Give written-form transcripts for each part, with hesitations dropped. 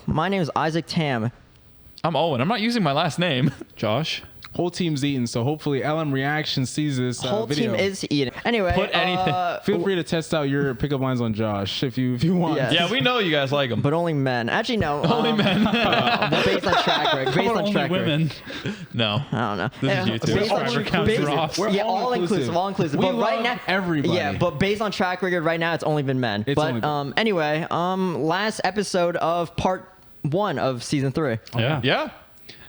My name is Isaac Tam. I'm Owen. I'm not using my last name. Josh. Whole team's eating, so hopefully LM Reaction sees this Whole video. team is eating. Anyway, Put anything. Feel free to test out your pickup lines on Josh if you want. Yeah. Yeah, we know you guys like him. but only men. Actually, no. Only men. Based on track record. Based on only track record. women. No. I don't know. This is YouTube. Based on- Subscriber count based- drops. We're yeah, all all inclusive. All inclusive. We But right love now, everybody. Yeah, but based on track record, right now it's only been men. It's but only been. anyway, last episode of part 1 of season 3. Yeah. Yeah.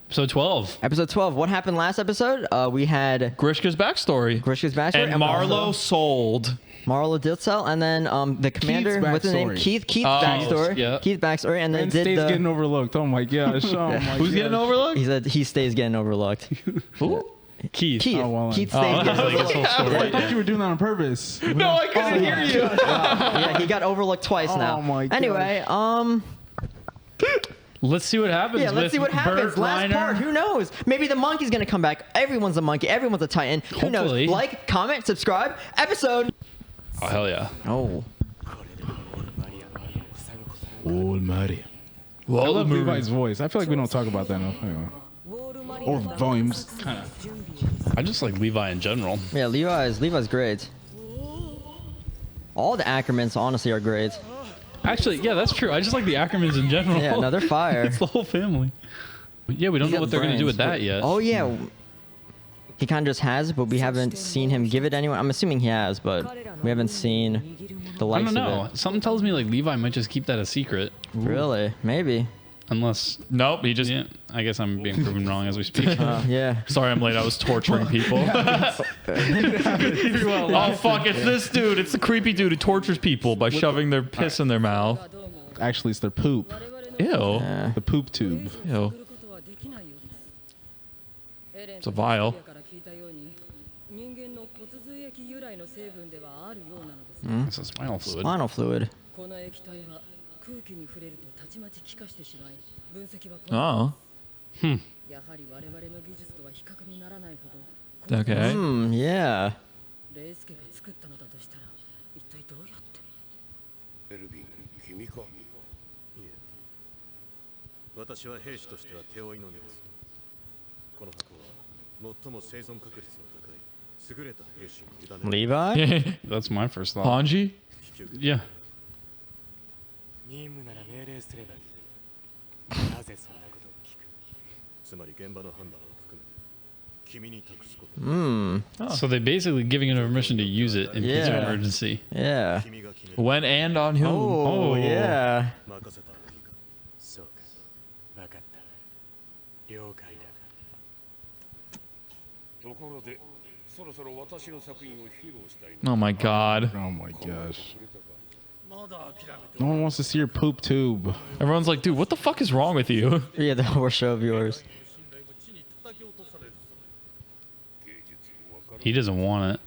Episode 12. Episode 12. What happened last episode? We had Grishka's backstory. Grishka's backstory And Marlo also sold. Marlo did sell, and then the commander, what's his name? backstory. Keith's Oh, backstory. yeah. Keith's backstory, and then And did stays the. getting overlooked. Oh my gosh. Oh my Who's getting gosh. overlooked? He said he stays getting overlooked. Who? Keith. Keith. Oh, well, Keith Oh, stays I getting was like, overlooked. it's whole story. I thought you were doing that on purpose. No, I couldn't hear you. Yeah, he got overlooked twice now. Oh my gosh. Anyway, Let's see what happens. yeah, let's with see what happens. Bert Last Reiner. part, who knows? Maybe the monkey's gonna come back. Everyone's a monkey. Everyone's a titan. Who knows? Hopefully. Like, comment, subscribe. Episode. Oh, hell yeah. Oh. Almighty. I love Levi's voice. I feel like we don't talk about that enough. Anyway. Or volumes. I just like Levi in general. Yeah, Levi's great. All the Ackermans honestly are great. Actually, yeah, that's true. I just like the Ackermans in general. Yeah, no, they're fire. It's the whole family. Yeah, we don't know what they're going to do with that yet. Oh yeah. He kind of just has, but we haven't seen him give it to anyone. I'm assuming he has, but we haven't seen the I likes don't know. of it. Something tells me like Levi might just keep that a secret. Really? Maybe. Unless, Nope, he just. yeah, I guess I'm being proven wrong as we speak. Yeah. Sorry, I'm late. I was torturing people. Oh fuck! It's this dude. It's the creepy dude who tortures people by shoving their piss in their mouth. Actually, it's their poop. Ew. Yeah. The poop tube. Ew. It's a vial. It's a spinal fluid. Spinal fluid. Oh. Okay. Yeah. エルヴィン、君か。いえ、私は兵士としては手負いのみです。この箱は最も生存確率の高い優れた兵士に委ねる。 Levi? That's my first thought. Hanji? Yeah. 任務なら命令すればいい。なぜそんなことを聞く。つまり現場の判断を含めて君に託すこと。 So they basically giving him permission to use it in case of Yeah. emergency. Yeah. 君が決める。 When and on whom? Oh, yeah. 任せた方がいいか。そうか。分かった。了解だ。ところで、そろそろ私の作品を披露したい。 Oh my god. Oh my gosh. No one wants to see your poop tube. Everyone's like, dude, what the fuck is wrong with you? Yeah, the horror show of yours. He doesn't want it.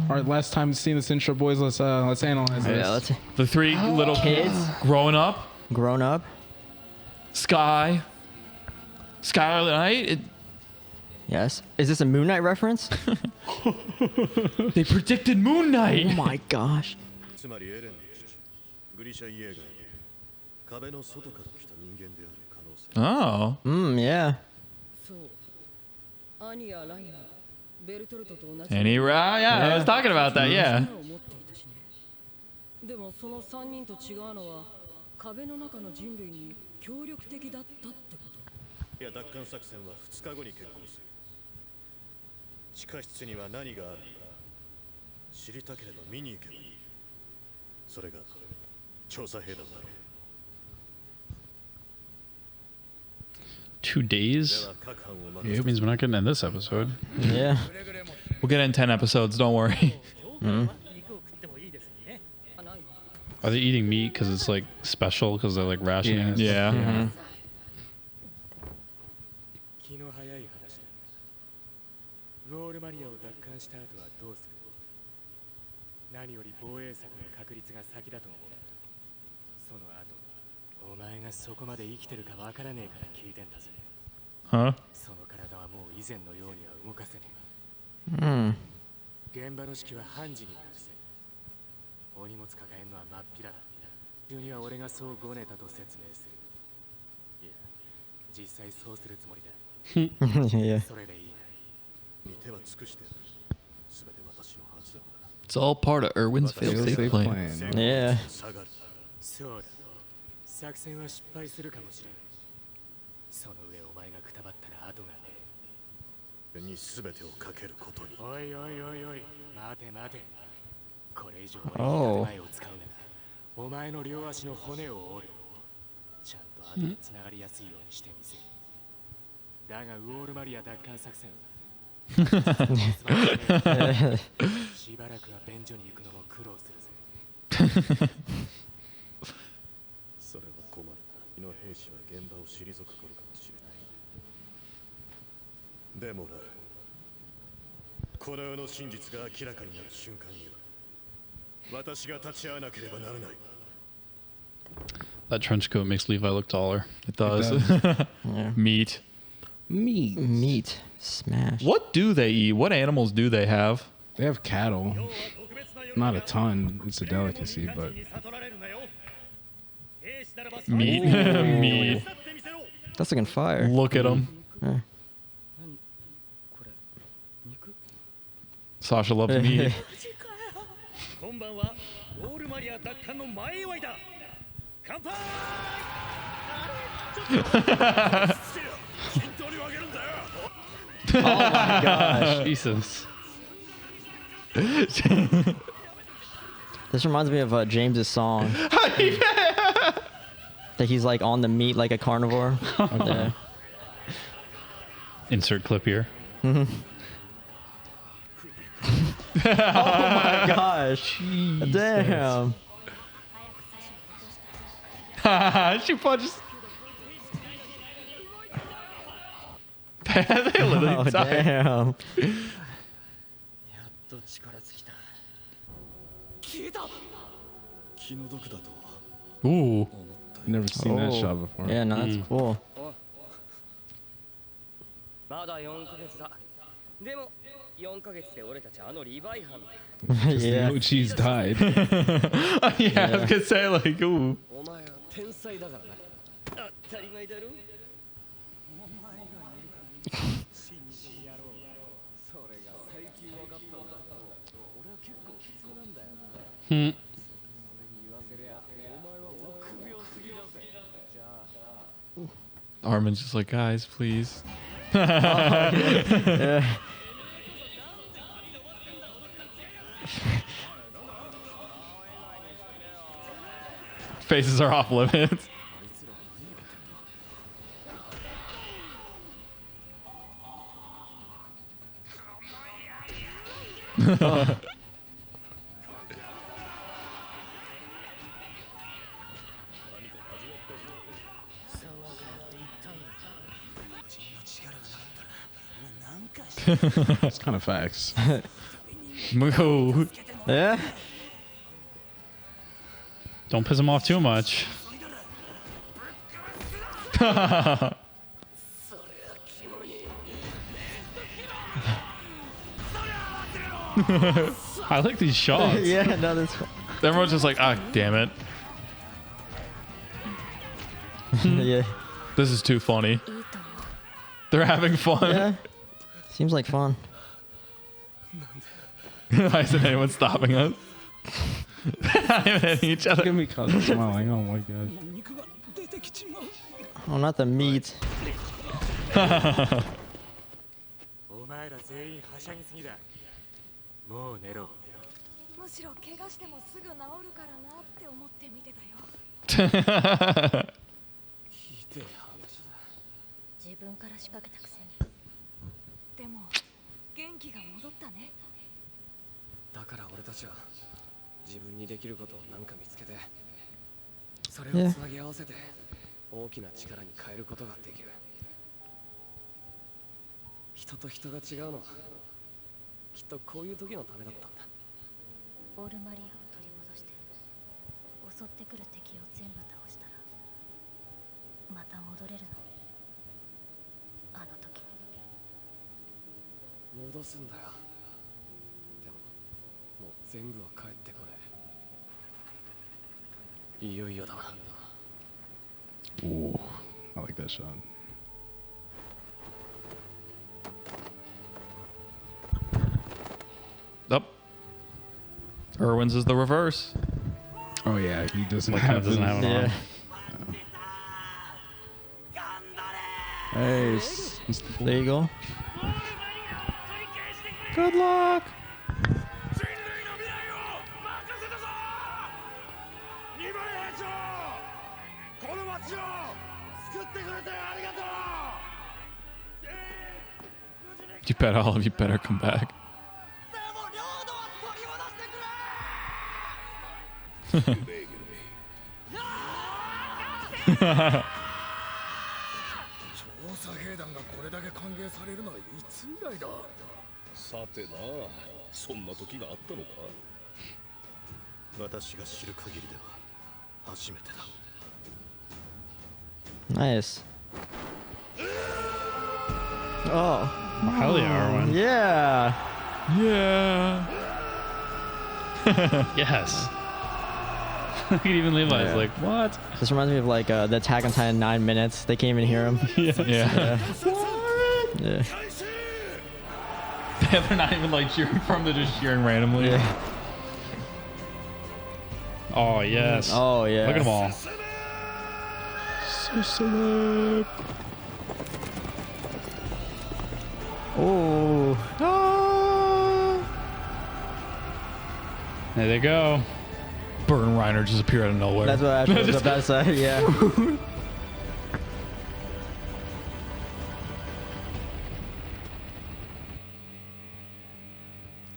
All right, last time seeing this intro, boys. Let's analyze this. Yeah, let's The three little kids growing up. grown up. Sky. Skylight. Yes. Is this a Moon Knight reference? They predicted Moon Oh Knight. my gosh. つまりエレンの父、グリシャ・イエーガーは壁の外から来た人間である可能性。 Oh. Yeah. そう兄やライナーベルトルトと同じ And he, yeah, I was talking about that, yeah. 力を持っていたしねでもその3人と違うのは壁の中の人類に協力的だったってこといや、奪還作戦は2日後に決行する。地下室には何があるのか知りたければ見に行けばいい。それが調査兵団だろう。 2 days? では各班を It 任せ means we're not getting in this episode. Yeah. We'll get in 10 episodes, don't worry. Are they eating meat because it's like special because they're like rationing? and stuff? Yeah. 気の早い話だ。ウォールマリアを奪還した後はどうする？何より防衛策の確率が先だと思う。その後、お前がそこまで生きてるかわからねえから聞いてんだぜ。 Huh? その体はもう以前のようには動かせねえ。現場の指揮は判事になるぜ。お荷物抱えるのは真っ平だ。急には俺がそうごねたと説明する。いや、実際そうするつもりだ。 Yeah. それでいい。に手は尽くしてすべて私の発案だ。 It's all part of Erwin's failsafe Fail-safe plan. plan. Yeah. 下がる。そうだ。作戦は失敗するかもしれない。その上お前がくたばったら後がねえ。に全てをかけることに。おいおいおいおい、待て待て。これ以上おう俺に建前を使うなら、お前の両足の骨を折る。ちゃんと後で繋がりやすいようにしてみせる。だがウォールマリア奪還作戦はしばらくは便所に行くのも苦労するぜ。それは困るな。の兵士は現場を退く頃かもしれない。でもな、この世の真実が明らかになる瞬間には私が立ち会わなければならない。 That trench coat makes Levi look taller. It does. Yeah. Meat. Meat. Meat. Smash. What do they eat? What animals do they have? They have cattle. Not a ton. It's a delicacy, but Meat. Meat. That's looking fire. Look at them. Yeah. これ肉？ Sasha loves meat. こんばんは。ウォールマリア奪還の前祝いだ。乾杯。均等に分けるんだよ。 Oh my gosh. Jesus. This reminds me of James's song. That he's like on the meat like a carnivore. Yeah. Insert clip here. Oh my gosh. Damn. She punches. They literally Oh, died. damn. やっと力尽きた。消えた。気の毒だと Ooh. never seen that Oh. shot before. Yeah, no, that's cool. まだ4ヶ月だ。でも4ヶ月で俺たちあのリヴァイ班だ。 Yeah. No cheese died. Yeah, I was gonna say like, ooh. お前は天才だからな。当たり前だろ。信じやろう。それが最近分かったんだ。俺は結構きつなんだよ。 Hmm. 俺に言わせりゃ、お前は臆病すぎだぜ。じゃあ。 Armin's just like, guys, please. Yeah. Faces are off limits. It's kind of facts. Ooh. Yeah. Don't piss him off too much. I like these shots. Yeah, no, that's cool. Everyone's just like, ah, damn it. Yeah. This is too funny. They're having fun. Yeah. Seems like fun. Why isn't anyone stopping us? Not even hitting each Look other. at me smiling. Oh my god. Oh, not the meat. お前ら全員はしゃぎすぎだ。もう寝ろ。むしろ怪我してもすぐ治るからなって思って見てたよ。ひでえ話だ。自分から仕掛けたくせに。でも元気が戻ったね。だから俺たちは自分にできることを何か見つけて、それをつなぎ合わせて大きな力に変えることができる。人と人が違うのはきっとこういう時のためだったんだ。オールマリアを取り戻して襲ってくる敵を全部倒したらまた戻れるの。あの時に。戻すんだよ。でももう全部は帰ってこない。いよいよだな。 Ooh, I like that shot. Up. Irwin's is the reverse. Oh yeah, he doesn't Like, have doesn't his- have it on. Hey, there you go. Good luck. 人類の未来を任せたぞ。2番兵長、この町を救ってくれてありがとう。 You bet all of you better come back. でも領土は取り戻してくれ。調査兵団がこれだけ歓迎されるのはいつ以来だ。さてな、そんな時があったのか。私が知る限りでは初めてだ。 Nice. Oh. Hell yeah, Arwen. Yeah. Yeah. Yes. Even Levi's Yeah. like, what? This reminds me of like the Attack on Titan 9 minutes. They can't even hear him. Yeah. Yeah. They're not even like cheering for him. They're just cheering randomly. Yeah. Oh, yes. Oh yeah. Look at them all. So sick. Oh. There they go. Burn Reiner just appeared out of nowhere. That's what I was about to say. Yeah.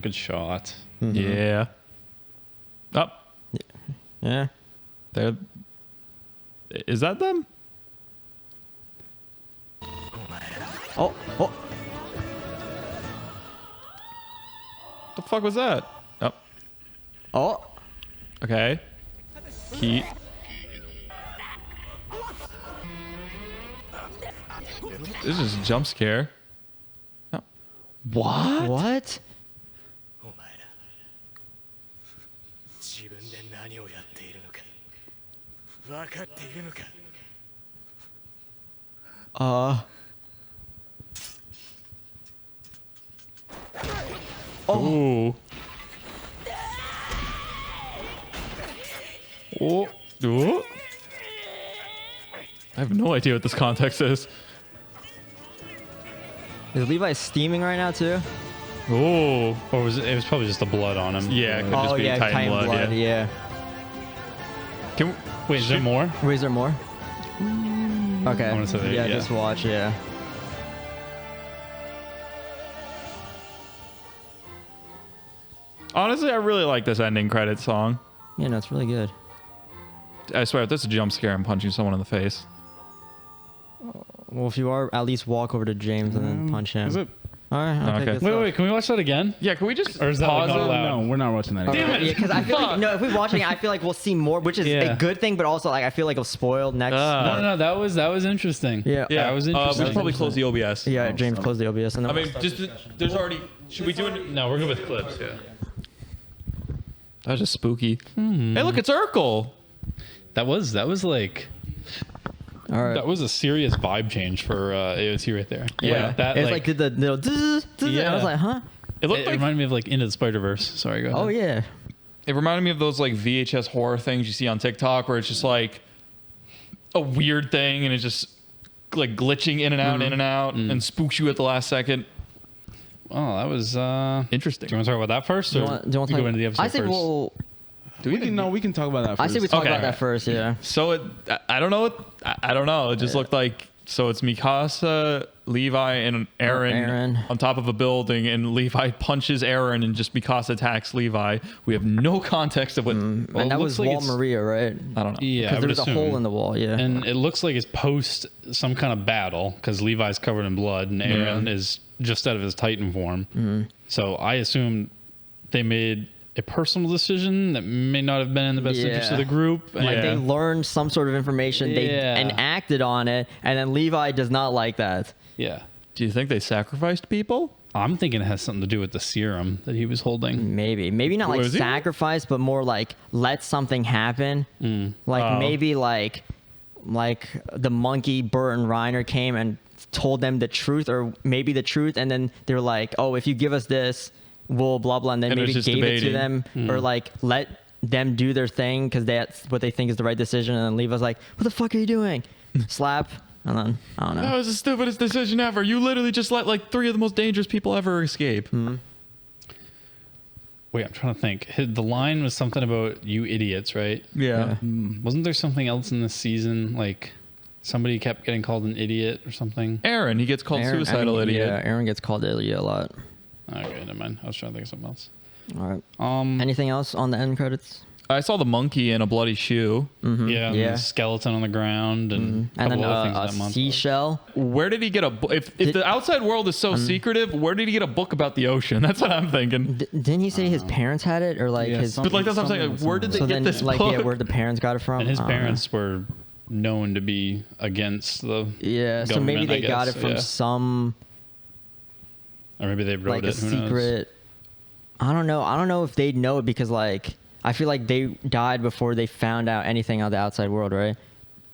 Good shot. Yeah. Up. Yeah. There. Is that them? Oh. Oh. The fuck was that? Oh. Oh. Okay. Heat. This is a jump scare. Oh. What? What? お前ら自分で何をやっているのか分かっているのか。 Ooh. Oh. Oh. I have no idea what this context is. Is Levi steaming right now too? Oh. Or was it was probably just the blood on him. Yeah, it could just Oh be yeah, Titan Titan blood. blood. Yeah. Yeah. Can we, Wait, is there more? Wait, is there more? Okay. wanna say that, Yeah, yeah. just watch. Yeah. honestly, I really like this ending credit song. Yeah, no, it's really good. I swear, if this is a jump scare, I'm punching someone in the face. Well, if you are, at least walk over to James and then punch him. Is it? All right. I'll Okay. take this Wait, can we watch that again? Yeah, can we just Or is that, like, pause not it? allowed? No, we're not watching that. Damn Again. it! Because I feel like no, if we're watching it, I feel like we'll see more, which is Yeah. a good thing, but also like I feel like it'll spoil next. No, that was interesting. Yeah. Yeah, that was we interesting. should probably close the OBS. Yeah, James, close the OBS and then. I mean, just there's already. Should we do it? No, we're good with clips. Yeah. That was just spooky. Hey, look, it's Urkel. That was like all right. that was a serious vibe change for AOT right there. Yeah. Like, that It's like did the little. And I was like, huh? It looked it like reminded me of like Into the Spider-Verse. Sorry, go ahead. Oh yeah. it reminded me of those like VHS horror things you see on TikTok, where it's just like a weird thing and it's just like glitching in and out, and spooks you at the last second. Oh, that was Interesting. Do you want to talk about that first, or Do you want to we go into the episode I think first? we'll. Do We can talk about that first. I say we talk Okay. about that first. Yeah. So I don't know. I don't know. It just looked like, so it's Mikasa, Levi, and Aaron on top of a building, and Levi punches Aaron, and just Mikasa attacks Levi. We have no context of what. And it that looks was like Wall it's- Maria, right? I don't know. Yeah, I Because would there was a assume. hole in the wall. Yeah. And it looks like it's post some kind of battle because Levi's covered in blood and Aaron is just out of his Titan form. So I assume they made a personal decision that may not have been in the best interest of the group. Like Yeah. they learned some sort of information, and acted on it, and then Levi does not like that. Yeah. Do you think they sacrificed people? I'm thinking it has something to do with the serum that he was holding. Maybe not like Was he? sacrifice, but more like let something happen. Like maybe like the monkey Bert and Reiner came and told them the truth, or maybe the truth, and then they're like, oh, if you give us this, we'll blah blah, and then And maybe it's gave just it to debating. them, or like let them do their thing because that's what they think is the right decision, and then leave us like, what the fuck are you doing? Slap. And then I don't know. That was the stupidest decision ever. You literally just let like 3 of the most dangerous people ever escape. Wait, I'm trying to think. The line was something about you idiots, right? Yeah. Wasn't there something else in this season? Like somebody kept getting called an idiot or something? Aaron, he gets called suicidal idiot. Yeah, Aaron gets called idiot a lot. Okay, never mind. I was trying to think of something else. All right. Anything else on the end credits? I saw the monkey in a bloody shoe. Yeah, and Yeah. the skeleton on the ground and a And couple then other things a in that month. seashell. Where did he get a book? If the outside world is so secretive, where did he get a book about the ocean? That's what I'm thinking. Didn't he say his parents had it, or like Yeah, his? But like that's what I'm saying. Something Like, where did they So get then, this like, book? yeah, where the parents got it from? And his I don't know. parents were known to be against the Yeah, so maybe government, I they got guess, it from yeah. some or maybe they wrote like a it. Who knows? secret. I don't know. I don't know if they'd know it because like I feel like they died before they found out anything on the outside world, right?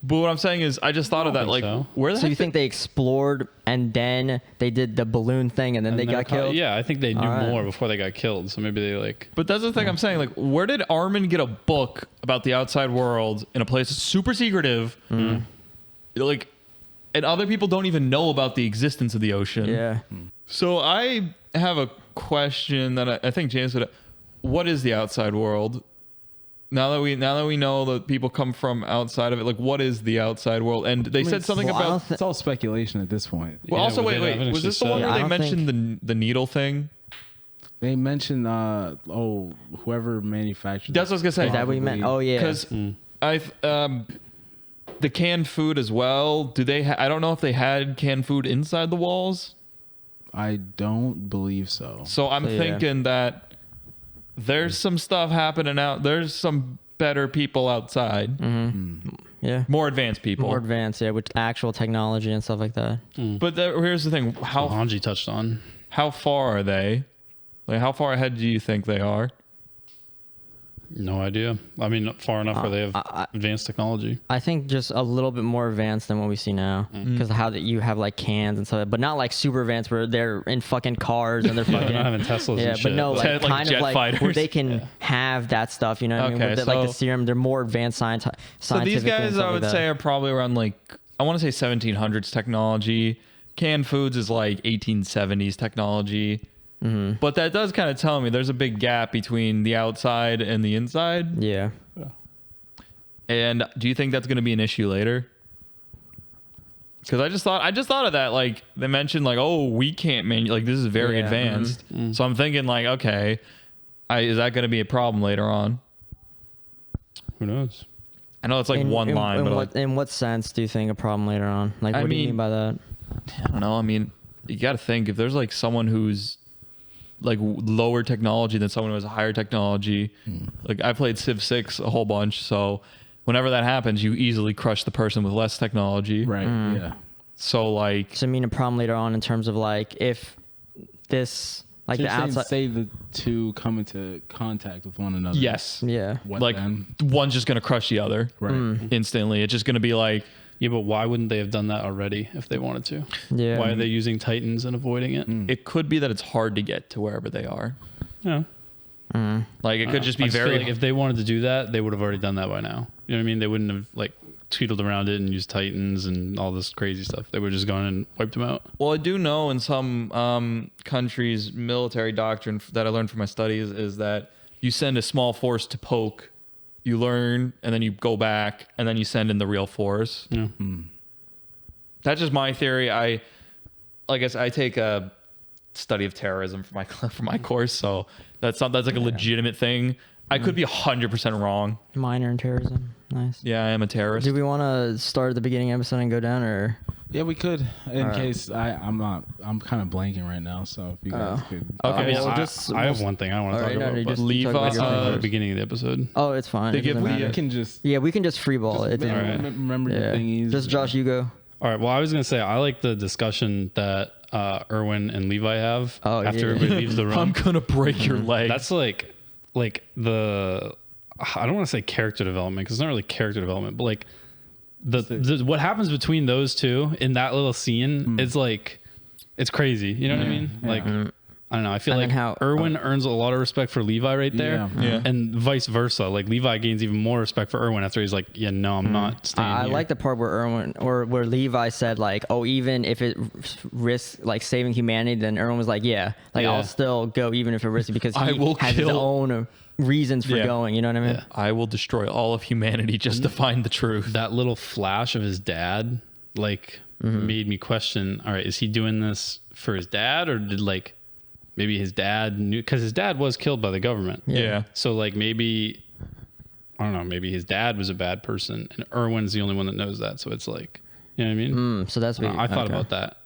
But what I'm saying is, I just thought of that. think Like, so. where the So heck you think they explored and then they did the balloon thing and then they And they're got killed? Yeah, I think they knew Alright. more before they got killed. So maybe they like. But that's the thing I'm saying. Like, where did Armin get a book about the outside world in a place that's super secretive? Like, and other people don't even know about the existence of the ocean. Yeah. So I have a question that I think James would. What is the outside world? Now that we know that people come from outside of it, like what is the outside world? And they said something well, I about. don't It's all speculation at this point. Well, Yeah, also well, they wait. haven't Was this the actually one said- where I they don't mentioned the needle thing? They mentioned, whoever manufactured. That's what I was gonna say. Is that what you meant? Oh yeah. Because the canned food as well. Do they? I don't know if they had canned food inside the walls. I don't believe so. So I'm So, yeah. thinking that there's some stuff happening out. There's some better people outside, Yeah. more advanced people. More advanced, yeah, with actual technology and stuff like that. But here's the thing: Hanji touched on. how far are they? Like, how far ahead do you think they are? No idea. I mean, far enough where they have advanced technology. I think just a little bit more advanced than what we see now, because how that you have like cans and stuff, but not like super advanced where they're in fucking cars and they're Yeah, fucking they're not having Teslas yeah, and but shit. no, like Like kind jet of like where fighters. they can have that stuff. You know what I mean? Okay, With the, like the so- serum, they're more advanced So scientific. these guys, and stuff I would like say, that. are probably around like I want to say 1700s technology. Canned foods is like 1870s technology. But that does kind of tell me there's a big gap between the outside and the inside. Yeah. And do you think that's going to be an issue later? Because I just thought of that. Like they mentioned, like, oh, we can't like this is very Yeah, advanced. So I'm thinking, like, okay, is that going to be a problem later on? Who knows? I know it's like one line, but like, in what sense do you think a problem later on? Like, I what do you mean- mean by that? I don't know. I mean, you got to think if there's like someone who's like lower technology than someone who has a higher technology. Like I played Civ 6 a whole bunch, so whenever that happens, you easily crush the person with less technology. Right. Yeah. So like, So I mean a problem later on in terms of like if this like So the you're saying outside. say the two come into contact with one another. yes, Yeah. What like then? one's just gonna crush the other Right. instantly. It's just gonna be like, Yeah, but why wouldn't they have done that already if they wanted to? Yeah. Why are they using Titans and avoiding it? it could be that it's hard to get to wherever they are. Yeah. Like it could just be I feel very. like if they wanted to do that, they would have already done that by now. You know what I mean? They wouldn't have like tweedled around it and used Titans and all this crazy stuff. They would have just gone and wiped them out. Well, I do know in some countries, military doctrine that I learned from my studies is that you send a small force to poke, you learn, and then you go back, and then you send in the real force. Yeah. That's just my theory. I guess I take a study of terrorism for my course, so that's like a legitimate thing. I could be 100% wrong. Minor in terrorism. Nice. Yeah, I am a terrorist. Do we want to start at the beginning episode and go down, or Yeah, we could. In All right. case I'm kind of blanking right now. So if you guys could. Okay. I mean, well, I have one thing I want to All talk right, no, about. you but just leave talk about us, your thing at the first. beginning of the episode. Oh, it's fine. They It give doesn't me matter. we can just. Yeah, we can just free ball it. Just doesn't- Alright. remember the Yeah. thingies. Just Josh, you go. All right. Well, I was gonna say I like the discussion that Erwin and Levi have after everybody leaves the room. I'm gonna break your leg. That's like the, I don't want to say character development because it's not really character development, but like the what happens between those two in that little scene is like, it's crazy. You know what I mean? Like, I don't know. I feel like how Erwin earns a lot of respect for Levi right there, and vice versa. Like Levi gains even more respect for Erwin after he's like, "Yeah, no, I'm not staying I here." like the part where Erwin or where Levi said like, "Oh, even if it risks like saving humanity," then Erwin was like, "Yeah, like I'll still go even if it risks it because he has his own reasons for going." You know what I mean? I will destroy all of humanity just to find the truth. That little flash of his dad, like, made me question: all right, is he doing this for his dad, or did like maybe his dad knew, because his dad was killed by the government. Yeah. So like maybe, I don't know, maybe his dad was a bad person and Erwin's the only one that knows that. So it's like, you know what I mean? So that's what I thought about that.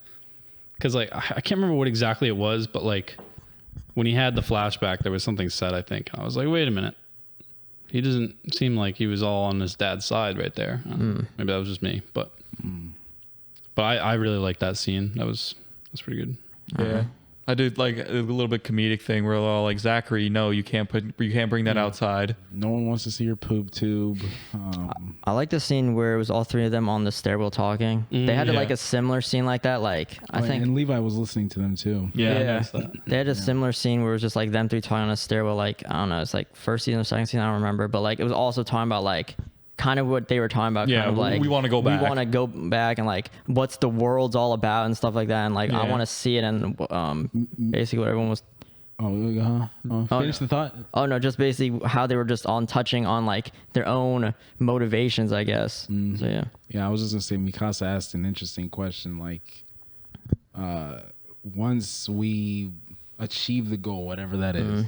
Cause like, I can't remember what exactly it was, but like when he had the flashback, there was something said, I think. And I was like, wait a minute. He doesn't seem like he was all on his dad's side right there. Maybe that was just me, but I really liked that scene. That's pretty good. Yeah. I did like a little bit comedic thing where they're all like, Zachary, no, you can't bring that outside. No one wants to see your poop tube. I like the scene where it was all three of them on the stairwell talking. They had like a similar scene like that. Like I think, and Levi was listening to them too. Yeah. They had a similar scene where it was just like them three talking on a stairwell. Like I don't know, it's like first season or second season, I don't remember, but like it was also talking about like kind of what they were talking about. Yeah, kind of like we want to go back. We want to go back and like what's the world's all about and stuff like that. And like I want to see it and basically what everyone was. Finish the thought. Oh no, just basically how they were just on touching on like their own motivations, I guess. So yeah. Yeah, I was just gonna say Mikasa asked an interesting question. Like, once we achieve the goal, whatever that is,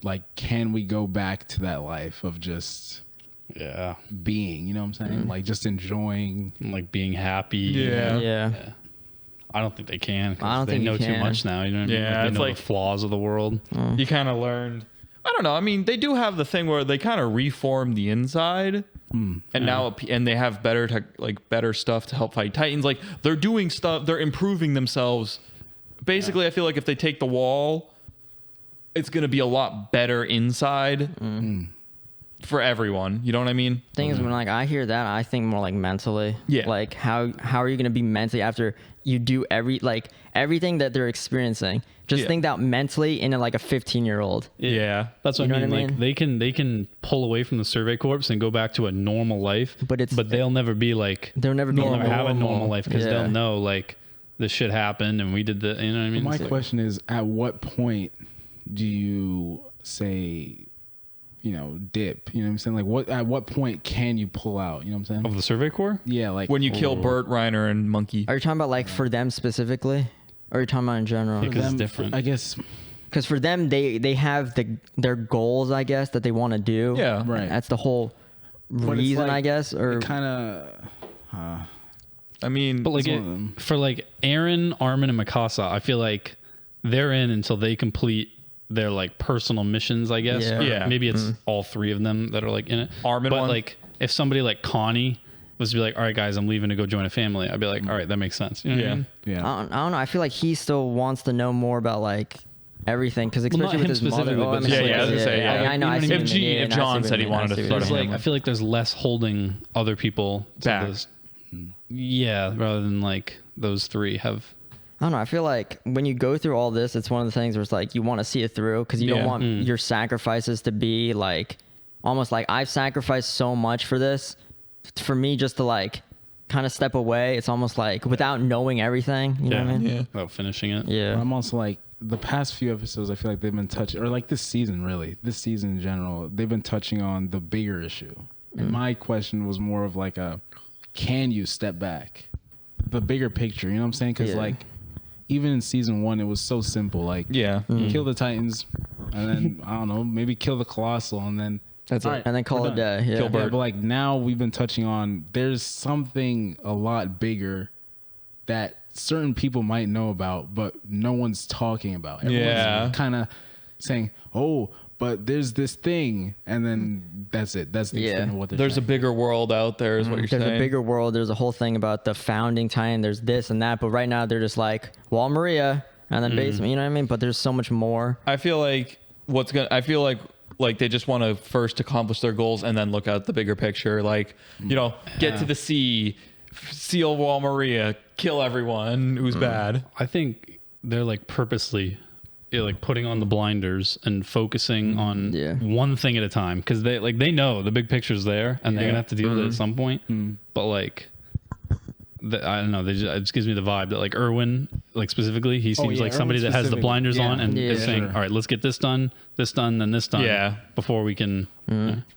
like, can we go back to that life of just being, you know what I'm saying? Like just enjoying, like being happy. Yeah. I don't think they can. I don't they think know you too can. much now. You know what I mean? Yeah, Like, it's they know like the flaws of the world. You kind of learned. I don't know. I mean, they do have the thing where they kind of reform the inside, and now they have better stuff to help fight Titans. Like they're doing stuff. They're improving themselves. Basically, I feel like if they take the wall, it's gonna be a lot better inside. For everyone, you know what I mean? Thing is, when like I hear that, I think more like mentally. Yeah. Like how are you gonna be mentally after you do everything that they're experiencing? Just think that mentally in like a 15-year-old. Yeah, that's what You I know mean. what I Like they can pull away from the Survey Corps and go back to a normal life, but they'll never be like they'll never have a normal life because they'll know like this shit happened and we did the. You know what I mean? My question is, at what point do you say, you know, dip? You know what I'm saying? Like at what point can you pull out? You know what I'm saying? Of the Survey Corps? Yeah, like when you kill Bert, Reiner, and Monkey. Are you talking about like for them specifically, or are you talking about in general? Because it's different. I guess. Because for them, they have their goals, I guess, that they want to do. Yeah, right. That's the whole reason, I guess. Or kind of. I mean, but like for like Aaron, Armin, and Mikasa, I feel like they're in until they complete their like personal missions, I guess. Yeah. Or maybe it's all three of them that are like in it. Armin but one? like if somebody like Connie was to be like, all right, guys, I'm leaving to go join a family, I'd be like, all right, that makes sense. You know what I mean? Yeah. I don't know. I feel like he still wants to know more about like everything because Well, especially not with him his mother. specifically, but just I was gonna say, yeah. I know. I see what you mean. If John said he wanted to start It's a like family. I feel like there's less holding other people to Back. this. Yeah, rather than like those three have. I don't know. I feel like when you go through all this, it's one of the things where it's like you want to see it through because you don't want your sacrifices to be like almost like I've sacrificed so much for this. For me, just to like kind of step away, it's almost like without knowing everything. You know what I mean? Yeah. Without finishing it. Yeah. I'm also like the past few episodes, I feel like they've been touching, or like this season in general, they've been touching on the bigger issue. And my question was more of like can you step back? The bigger picture, you know what I'm saying? Because like even in season 1, it was so simple. Like kill the Titans, and then I don't know, maybe kill the Colossal, and then That's it. And then call it a day. Yeah. Kill Bert. Yeah, but like now we've been touching on there's something a lot bigger that certain people might know about, but no one's talking about. Everyone's kind of saying, "Oh, but there's this thing, and then that's it. That's the extent of what they're There's a saying. bigger world out there, is what you're There's saying. a bigger world. There's a whole thing about the founding time. There's this and that. But right now they're just like Wall Maria and then basement. You know what I mean? But there's so much more. I feel like they just want to first accomplish their goals and then look at the bigger picture. Like, get to the sea, seal Wall Maria, kill everyone who's bad. I think they're like purposely like putting on the blinders and focusing on one thing at a time, because they know the big picture's there and they're gonna have to deal with it at some point. But like, I don't know. It just gives me the vibe that like Erwin, like specifically, he seems like somebody that has the blinders on and is saying, "All right, let's get this done, then this done, before we can."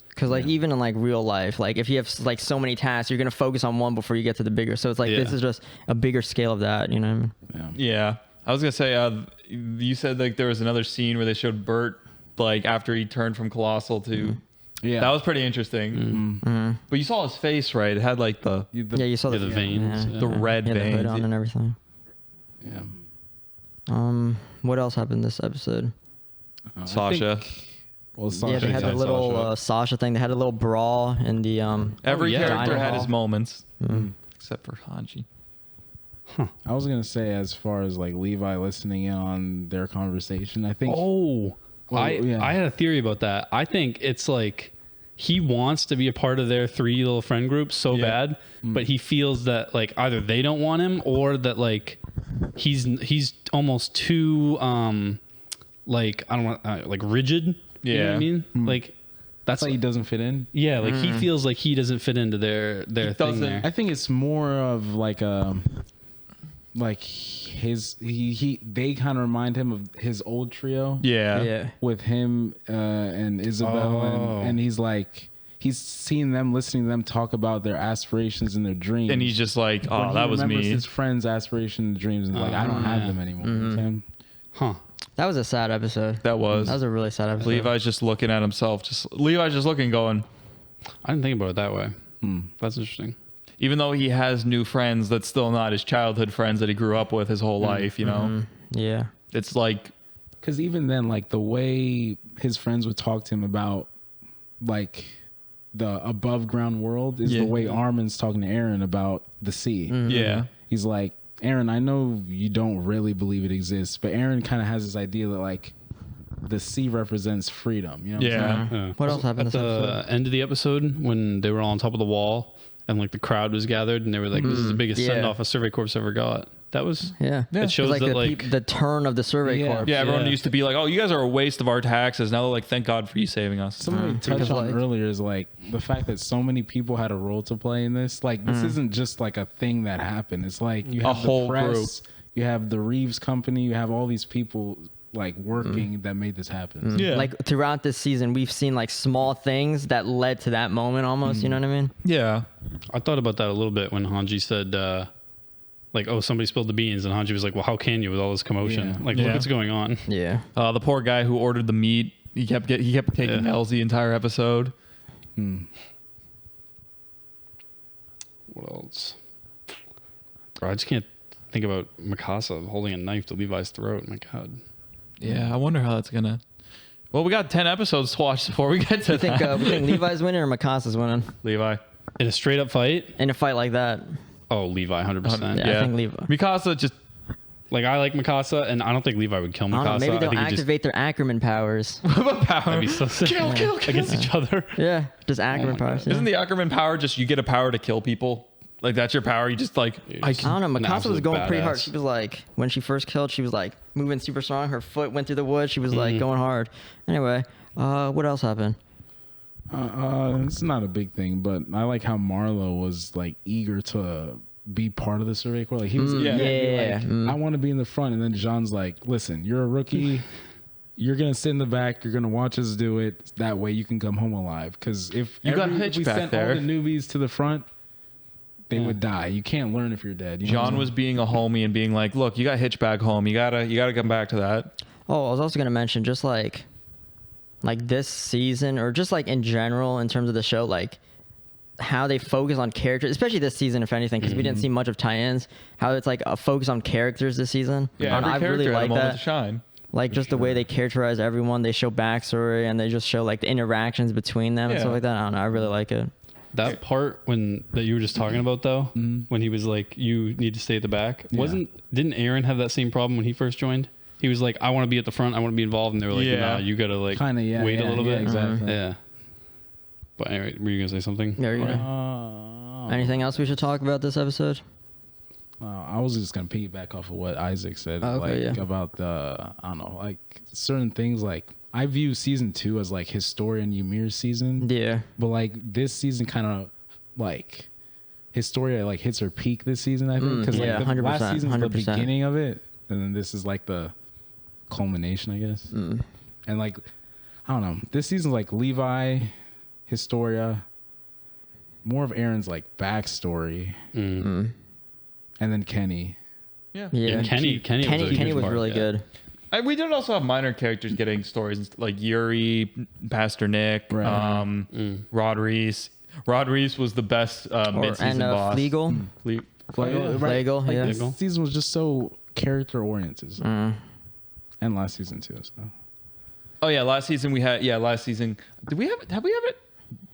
Because like even in like real life, like if you have like so many tasks, you're gonna focus on one before you get to the bigger. So it's like this is just a bigger scale of that. You know what I mean? Yeah. I was gonna say, you said like there was another scene where they showed Bert like after he turned from Colossal to. Yeah, that was pretty interesting. But you saw his face, right? It had like you saw the veins, the red the veins hood on and everything. Yeah. What else happened this episode? Sasha. They had the little Sasha thing. They had a little brawl in the Every character diner had hall. his moments, except for Hanji. I was gonna say, as far as like Levi listening in on their conversation, I think. I had a theory about that. I think it's like he wants to be a part of their 3 little friend group so bad, but he feels that like either they don't want him or that like he's almost too like I don't want like rigid. You know what I mean? Like that's like he doesn't fit in. Yeah, like he feels like he doesn't fit into their thing there. I think it's more of like like they kind of remind him of his old trio. Yeah. With him and Isabel, and he's like, he's seen them, listening to them talk about their aspirations and their dreams, and he's just like, oh, that was me. His friends' aspirations and dreams, and like, I don't have them anymore. You know what I'm saying? That was a sad episode. That was a really sad episode. Levi's just looking at himself. Levi's just looking, going, I didn't think about it that way. That's interesting. Even though he has new friends, that's still not his childhood friends that he grew up with his whole life, you know? Yeah. It's like... Because even then, like, the way his friends would talk to him about, like, the above-ground world is the way Armin's talking to Aaron about the sea. Yeah. He's like, Aaron, I know you don't really believe it exists, but Aaron kind of has this idea that, like, the sea represents freedom. You know what I'm saying? What else happened at this the episode? end of the episode when they were all on top of the wall and like the crowd was gathered and they were like, "This is the biggest send off a Survey Corps ever got." That was It shows like that the turn of the Survey Corps. Yeah, everyone used to be like, "Oh, you guys are a waste of our taxes." Now they're like, "Thank God for you saving us." Something we touched on earlier is like the fact that so many people had a role to play in this. Like this isn't just like a thing that happened. It's like you have the whole press, you have the Reeves company, you have all these people like working that made this happen. Yeah. Like throughout this season, we've seen like small things that led to that moment almost. You know what I mean? Yeah. I thought about that a little bit when Hanji said, like, "Oh, somebody spilled the beans," and Hanji was like, "Well, how can you with all this commotion? Yeah. Like, look what's going on." Yeah. The poor guy who ordered the meat, he kept taking L's the entire episode. What else? Bro, I just can't think about Mikasa holding a knife to Levi's throat. My God. Yeah, I wonder how that's gonna. Well, we got 10 episodes to watch before we get to We think Levi's winning or Mikasa's winning Levi. In a straight up fight? in a fight like that? Oh, Levi, 100%. Yeah, I think Levi. Mikasa just Like, I like Mikasa, and I don't think Levi would kill I Mikasa. don't know, maybe I they'll think he just activate their Ackerman powers. that'd be so sick. kill Against each other. Yeah, just Ackerman powers. Yeah. Isn't the Ackerman power just you get a power to kill people? Like that's your power. You just like I don't know. Mikasa was absolute going pretty hard. badass. She was like, when she first killed, she was like moving super strong. Her foot went through the wood. She was like going hard. Anyway, what else happened? It's not a big thing, but I like how Marlo was like eager to be part of the Survey Corps. Like he was, I want to be in the front. And then Jean's like, "Listen, you're a rookie. You're gonna sit in the back. You're gonna watch us do it. That way you can come home alive. Because if You got Hitch we back sent there. all the newbies to the front, they would die. You can't learn if you're dead." You know what John I'm was being a homie and being like, "Look, you got Hitch back home. You gotta come back to that." Oh, I was also gonna mention just like this season, or just like in general in terms of the show, like how they focus on characters, especially this season, if anything, because we didn't see much of tie-ins. How it's like a focus on characters this season. Yeah, every I character really had a like moment that. to shine. Like just the way they characterize everyone, they show backstory and they just show like the interactions between them and Yeah. stuff like that. I don't know. I really like it. That part that you were just talking about though, when he was like, "You need to stay at the back," didn't Aaron have that same problem when he first joined? He was like, "I want to be at the front. I want to be involved," and they were like, Yeah. "No, you gotta like Kind of, yeah. wait yeah, a little yeah, bit." Exactly. Yeah. But anyway, were you gonna say something? There you go. Anything else we should talk about this episode? I was just gonna piggyback off of what Isaac said, Okay, yeah. about the I don't know, like certain things. Like I view season 2 as like Historia and Ymir's season, Yeah. but like this season kind of like Historia like hits her peak this season. I think because yeah, like the 100%, last season's the 100%. beginning of it, and then this is like the culmination, I guess. And like I don't know, this season's like Levi, Historia, more of Aaron's like backstory. And then Kenny. Yeah. Yeah. And Kenny was really good. We did also have minor characters getting stories, like Yuri, Pastor Nick, Right. Rod Reese. Rod Reese was the best mid-season boss. Flegel. Flagel, yeah. This season was just so character oriented. So. And last season too. So. Oh yeah, last season we had. Yeah, last season. Have we have it?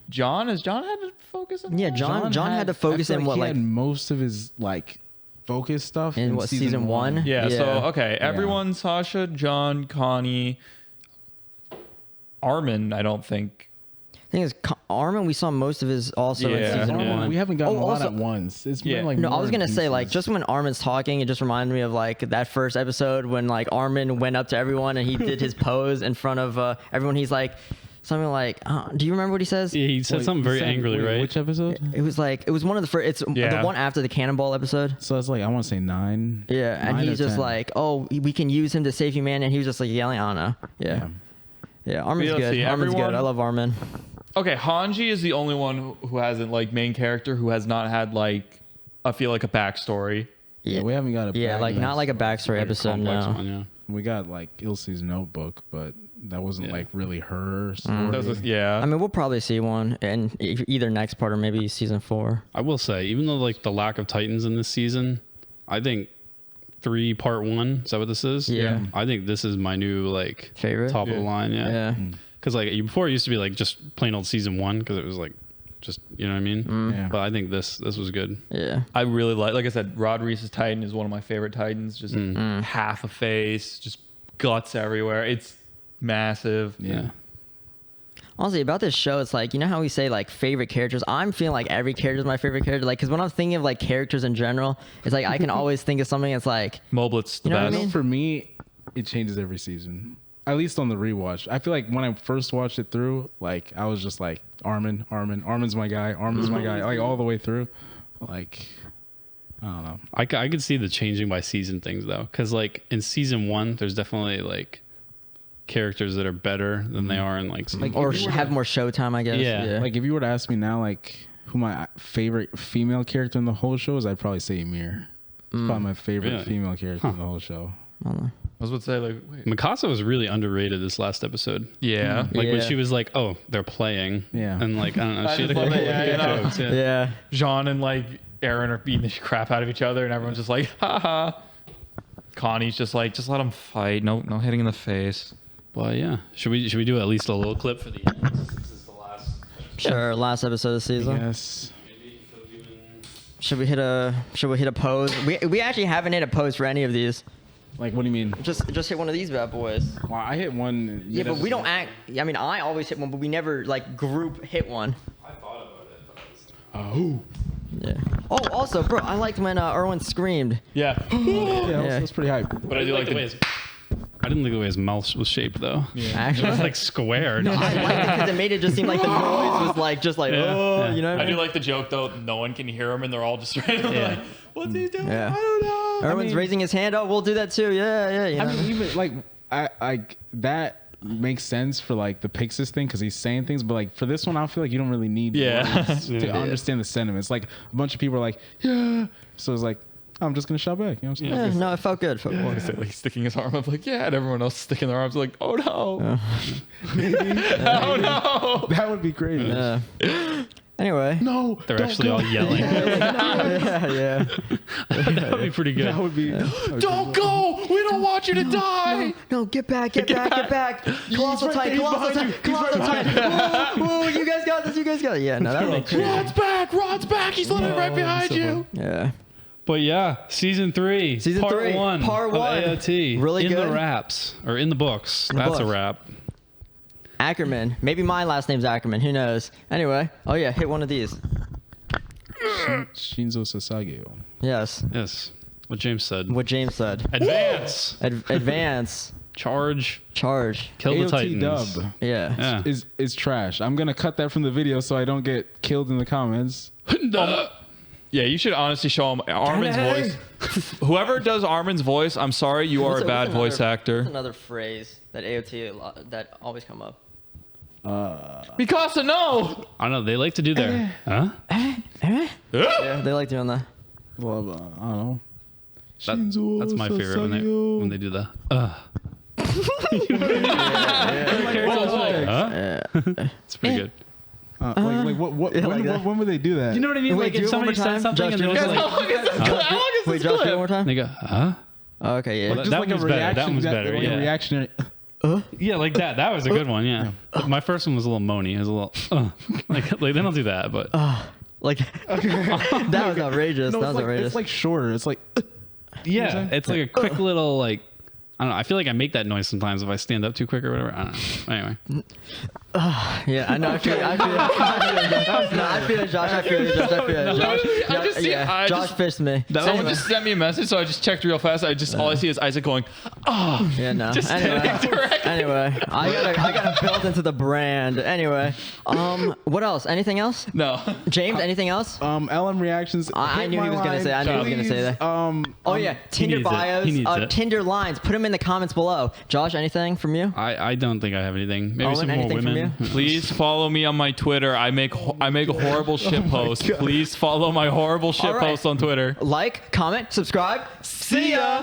John? Has John had to focus on? Yeah, that? John had to focus I feel in what he like had most of his like focus stuff in what season 1. Yeah. So okay, everyone: Sasha, John, Connie, Armin. I don't think. thing is, Armin, we saw most of his also in Yeah. season Yeah. 1. We haven't gotten a lot also- at once. It's Yeah. been like No, I more was in gonna say like pieces. just when Armin's talking, it just reminded me of like that first episode when like Armin went up to everyone and he did his pose in front of everyone. He's like something like, do you remember what he says? Yeah, he said Wait, something you very said- angrily, wait, right? Which episode? It was like it was one of the first. It's Yeah. the one after the cannonball episode. So it's like I want to say 9. Yeah, and 9 he's or just 10. like, "Oh, we can use him to save you, man," and he was just like yelling, "I don't know." Yeah, yeah. Armin's Let's good. see, Armin's good. everyone- I love Armin. Okay, Hanji is the only one who hasn't like main character who has not had like I feel like a backstory. Yeah, we haven't got a Yeah, like not like a backstory Like a episode. complex No. one, yeah. We got like Ilse's notebook, but that wasn't Yeah. like really her story. That was yeah. I mean, we'll probably see one in either next part or maybe season 4. I will say, even though like the lack of Titans in this season, I think 3 part 1, is that what this is? Yeah. I think this is my new like Favorite? top of the line. Yeah. Yeah. Because like before it used to be like just plain old season 1 because it was like just, you know what I mean? Yeah. But I think this was good. Yeah. I really like I said, Rod Reese's Titan is one of my favorite Titans. Just half a face, just guts everywhere. It's massive. Yeah. Honestly, about this show, it's like, you know how we say like favorite characters? I'm feeling like every character is my favorite character. Like, because when I'm thinking of like characters in general, it's like I can always think of something that's like, Moblit's the You know what I best. mean? For me, it changes every season. At least on the rewatch. I feel like when I first watched it through, like I was just like Armin's my guy, like all the way through. Like I don't know. I could see the changing by season things though. Because like in season 1, there's definitely like characters that are better than they are in like season or if you were have to- more showtime, I guess. Yeah. Like if you were to ask me now, like who my favorite female character in the whole show is, I'd probably say Ymir. It's probably my favorite Really? female character in the whole show. I was about to say like wait. Mikasa was really underrated this last episode. Yeah. Like when Yeah. she was like, "Oh, they're playing," Yeah. and like I don't know, I she just had a love couple it, yeah, of you know. jokes. Yeah. Yeah. Jean and like Aaron are beating the crap out of each other, and everyone's just like, haha. Connie's just like, just let them fight. No hitting in the face. Well, yeah. Should we do at least a little clip for the end? This is the last. Sure. Last episode of the season. Yes. Should we hit a pose? We actually haven't hit a pose for any of these. Like what do you mean? Just hit one of these bad boys. Well, I hit one. Yeah, but we don't act. I mean, I always hit one, but we never like group hit one. Oh. Yeah. Oh, also, bro, I liked when Erwin screamed. Yeah. Yeah, that's pretty hype. But I do like the way I didn't like the way his mouth was shaped though. Actually, It was like squared. I liked it because it made it just seem like the noise was like just like oh, you know. What I I do mean? like the joke though. No one can hear him, and they're all just randomly like, "What's he doing? Yeah. I don't know." Erwin's raising his hand. Oh, we'll do that too. Yeah. You know? I mean, even like I that makes sense for like the Pixis thing because he's saying things, but like for this one, I feel like you don't really need Yeah. words to understand the sentiments. Like a bunch of people are like, yeah, so it's like I'm just gonna shout back. You know what I'm saying? Yeah, no, it felt good. It felt good. Is it, like sticking his arm up, like yeah, and everyone else sticking their arms, like oh no, oh no. That would be crazy. Yeah. Anyway. No, They're don't actually go. all yelling. Yeah. That would be pretty good. That would be. Don't go! We don't want you to die! No, get back. Colossal tight. Whoa, you guys got this. Yeah, no, that would be crazy. Rod's back! He's literally right behind you! Yeah. But yeah, season 3, part 1 of AOT. Really in good. the wraps, or in the books. the That's a books. wrap. Ackerman. Maybe my last name's Ackerman. Who knows? Anyway. Oh, yeah. Hit one of these. Shinzo Sasage. Yes. Yes, what James said. What James said. Advance, Advance. charge, Charge. kill the AOT Titans. dub Yeah. Yeah. is trash. I'm gonna cut that from the video so I don't get killed in the comments. Yeah, you should honestly show him Armin's voice. Whoever does Armin's voice, I'm sorry, you are a bad voice actor. Another phrase that AOT that always come up. Mikasa, no! I don't know. They like to do their. Huh? Yeah, they like doing that. Well, I don't know. That's my favorite when they do the. It's pretty good. Like what? Yeah, like that. When would they do that? You know what I mean? Wait, Like do if it one more somebody time? says something Josh, and do they're it just one like, How long is Wait, this Josh, do it clip? one more time. they go, huh? Okay, yeah. Well, Just that like one's a better. reaction. That one's better. Like Yeah. a reactionary. Yeah, like that. That was a good one. Yeah. But my first one was a little moany. It was a little like they don't do that, but Like that was outrageous. No, That was outrageous. it's like shorter. It's like. yeah, it's like a quick little like. I don't know. I feel like I make that noise sometimes if I stand up too quick or whatever. I don't know. Anyway, Yeah, I know. I feel it. Josh. Josh fished me. Someone just sent me a message, so I just checked real fast. All I see is Isaac going, oh. Yeah, no. Just standing directly. Anyway, I got to build into the brand. Anyway, what else? Anything else? No. James, anything else? LM reactions. I hit knew he my was gonna line, say. I knew he was gonna say please. that. Oh yeah, Tinder needs it. bios, He needs it. Tinder lines. Put them in the comments below. Josh, anything from you? I don't think I have anything. Maybe Owen, some more anything from women. Please follow me on my Twitter. I make horrible shit posts. God. Please follow my horrible shit All right. posts on Twitter. Like, comment, subscribe. See ya.